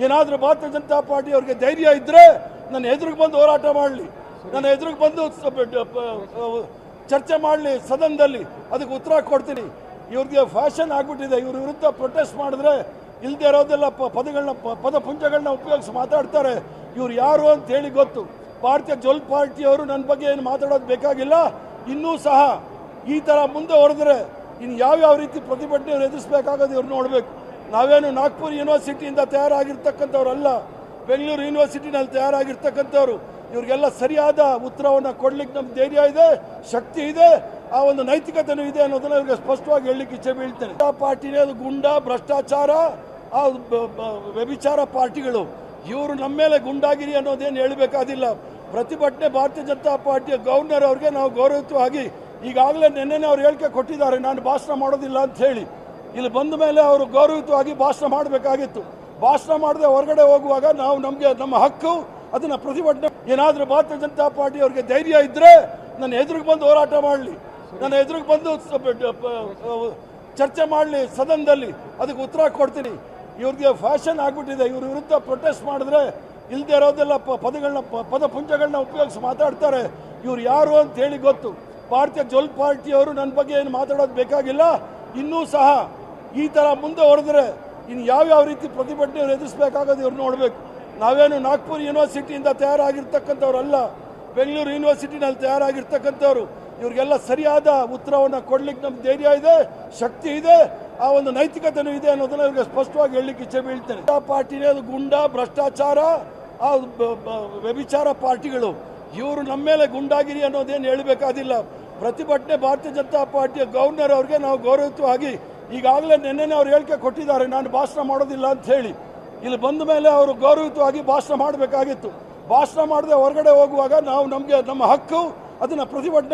ಏನಾದರೂ ಭಾರತೀಯ ಜನತಾ ಪಾರ್ಟಿ ಅವರಿಗೆ ಧೈರ್ಯ ಇದ್ದರೆ ನನ್ನ ಎದುರಿಗೆ ಬಂದು ಹೋರಾಟ ಮಾಡಲಿ, ನನ್ನ ಎದುರಿಗೆ ಬಂದು ಚರ್ಚೆ ಮಾಡಲಿ ಸದನದಲ್ಲಿ, ಅದಕ್ಕೆ ಉತ್ತರ ಕೊಡ್ತೀನಿ. ಇವ್ರಿಗೆ ಫ್ಯಾಷನ್ ಆಗಿಬಿಟ್ಟಿದೆ, ಇವ್ರ ವಿರುದ್ಧ ಪ್ರೊಟೆಸ್ಟ್ ಮಾಡಿದ್ರೆ ಇಲ್ಲದೆ ಇರೋದೆಲ್ಲ ಪದಪುಂಜಗಳನ್ನ ಉಪಯೋಗಿಸಿ ಮಾತಾಡ್ತಾರೆ. ಇವ್ರು ಯಾರು ಅಂತ ಹೇಳಿ ಗೊತ್ತು. ಭಾರತೀಯ ಜೊಲ್ ಪಾರ್ಟಿಯವರು ನನ್ನ ಬಗ್ಗೆ ಏನು ಮಾತಾಡೋದು ಬೇಕಾಗಿಲ್ಲ. ಇನ್ನೂ ಸಹ ಈ ಥರ ಮುಂದೆ ಹೊಡೆದ್ರೆ ಇನ್ನು ಯಾವ್ಯಾವ ರೀತಿ ಪ್ರತಿಭಟನೆ ಎದುರಿಸಬೇಕಾಗೋದು ಇವ್ರು ನೋಡಬೇಕು. ನಾವೇನು ನಾಗ್ಪುರ್ ಯೂನಿವರ್ಸಿಟಿಯಿಂದ ತಯಾರಾಗಿರ್ತಕ್ಕಂಥವ್ರಲ್ಲ, ಬೆಂಗಳೂರು ಯೂನಿವರ್ಸಿಟಿನಲ್ಲಿ ತಯಾರಾಗಿರ್ತಕ್ಕಂಥವ್ರು. ಇವ್ರಿಗೆಲ್ಲ ಸರಿಯಾದ ಉತ್ತರವನ್ನು ಕೊಡ್ಲಿಕ್ಕೆ ನಮ್ಗೆ ಧೈರ್ಯ ಇದೆ, ಶಕ್ತಿ ಇದೆ, ಆ ಒಂದು ನೈತಿಕತೆನೂ ಇದೆ ಅನ್ನೋದನ್ನ ಇವ್ರಿಗೆ ಸ್ಪಷ್ಟವಾಗಿ ಹೇಳಲಿಕ್ಕೆ ಇಚ್ಛೆ ಬೀಳ್ತೇನೆ. ಪಾರ್ಟಿನೇ ಅದು ಗುಂಡ, ಭ್ರಷ್ಟಾಚಾರ, ಆ ವ್ಯಭಿಚಾರ ಪಾರ್ಟಿಗಳು. ಇವರು ನಮ್ಮ ಮೇಲೆ ಗುಂಡಾಗಿರಿ ಅನ್ನೋದೇನು ಹೇಳಬೇಕಾದಿಲ್ಲ. ಪ್ರತಿಭಟನೆ ಭಾರತೀಯ ಜನತಾ ಪಾರ್ಟಿಯ ಗವರ್ನರ್ ಅವ್ರಿಗೆ ನಾವು ಗೌರವಯುತವಾಗಿ ಈಗಾಗಲೇ ನಿನ್ನೆ ಅವ್ರು ಹೇಳಿಕೆ ಕೊಟ್ಟಿದ್ದಾರೆ, ನಾನು ಭಾಷಣ ಮಾಡೋದಿಲ್ಲ ಅಂತ ಹೇಳಿ. ಇಲ್ಲಿ ಬಂದ ಮೇಲೆ ಅವರು ಗೌರವಯುತವಾಗಿ ಭಾಷಣ ಮಾಡಬೇಕಾಗಿತ್ತು. ಭಾಷಣ ಮಾಡದೆ ಹೊರಗಡೆ ಹೋಗುವಾಗ ನಾವು ನಮ್ಮ ಹಕ್ಕು ಅದನ್ನು ಪ್ರತಿಭಟನೆ. ಏನಾದರೂ ಭಾರತೀಯ ಜನತಾ ಪಾರ್ಟಿ ಅವರಿಗೆ ಧೈರ್ಯ ಇದ್ದರೆ ನನ್ನ ಎದುರಿಗೆ ಬಂದು ಹೋರಾಟ ಮಾಡಲಿ, ನನ್ನ ಎದುರಿಗೆ ಬಂದು ಚರ್ಚೆ ಮಾಡಲಿ ಸದನದಲ್ಲಿ, ಅದಕ್ಕೆ ಉತ್ತರ ಕೊಡ್ತೀನಿ. ಇವ್ರಿಗೆ ಫ್ಯಾಷನ್ ಆಗಿಬಿಟ್ಟಿದೆ, ಇವ್ರ ವಿರುದ್ಧ ಪ್ರೊಟೆಸ್ಟ್ ಮಾಡಿದ್ರೆ ಇಲ್ಲದೆ ಇರೋದೆಲ್ಲ ಪದಪುಂಜಗಳನ್ನ ಉಪಯೋಗಿಸಿ ಮಾತಾಡ್ತಾರೆ. ಇವ್ರು ಯಾರು ಅಂತ ಹೇಳಿ ಗೊತ್ತು. ಭಾರತೀಯ ಜೊಲ್ ಪಾರ್ಟಿಯವರು ನನ್ನ ಬಗ್ಗೆ ಏನು ಮಾತಾಡೋದು ಬೇಕಾಗಿಲ್ಲ. ಇನ್ನೂ ಸಹ ಈ ಥರ ಮುಂದೆ ಹೊಡೆದ್ರೆ ಇನ್ನು ಯಾವ್ಯಾವ ರೀತಿ ಪ್ರತಿಭಟನೆ ಎದುರಿಸಬೇಕಾಗೋದು ಇವ್ರು ನೋಡಬೇಕು. ನಾವೇನು ನಾಗ್ಪುರ್ ಯೂನಿವರ್ಸಿಟಿಯಿಂದ ತಯಾರಾಗಿರ್ತಕ್ಕಂಥವ್ರಲ್ಲ, ಬೆಂಗಳೂರು ಯೂನಿವರ್ಸಿಟಿನಲ್ಲಿ ತಯಾರಾಗಿರ್ತಕ್ಕಂಥವ್ರು. ಇವ್ರಿಗೆಲ್ಲ ಸರಿಯಾದ ಉತ್ತರವನ್ನು ಕೊಡ್ಲಿಕ್ಕೆ ನಮ್ಗೆ ಧೈರ್ಯ ಇದೆ, ಶಕ್ತಿ ಇದೆ, ಆ ಒಂದು ನೈತಿಕತೆನೂ ಇದೆ ಅನ್ನೋದನ್ನ ಇವ್ರಿಗೆ ಸ್ಪಷ್ಟವಾಗಿ ಹೇಳಲಿಕ್ಕೆ ಇಚ್ಛೆ ಬೀಳ್ತೇನೆ. ಪಾರ್ಟಿನೇ ಅದು ಗುಂಡ, ಭ್ರಷ್ಟಾಚಾರ, ಆ ವ್ಯಭಿಚಾರ ಪಾರ್ಟಿಗಳು. ಇವರು ನಮ್ಮ ಮೇಲೆ ಗುಂಡಾಗಿರಿ ಅನ್ನೋದೇನು ಹೇಳಬೇಕಾದಿಲ್ಲ. ಪ್ರತಿಭಟನೆ ಭಾರತೀಯ ಜನತಾ ಪಾರ್ಟಿಯ ಗವರ್ನರ್ ಅವ್ರಿಗೆ ನಾವು ಗೌರವಯುತವಾಗಿ ಈಗಾಗಲೇ ನಿನ್ನೆ ಅವ್ರು ಹೇಳಿಕೆ ಕೊಟ್ಟಿದ್ದಾರೆ, ನಾನು ಭಾಷಣ ಮಾಡೋದಿಲ್ಲ ಅಂತ ಹೇಳಿ. ಇಲ್ಲಿ ಬಂದ ಮೇಲೆ ಅವರು ಗೌರವಯುತವಾಗಿ ಭಾಷಣ ಮಾಡಬೇಕಾಗಿತ್ತು. ಭಾಷಣ ಮಾಡದೆ ಹೊರಗಡೆ ಹೋಗುವಾಗ ನಾವು ನಮ್ಮ ಹಕ್ಕು ಅದನ್ನು ಪ್ರತಿಭಟನೆ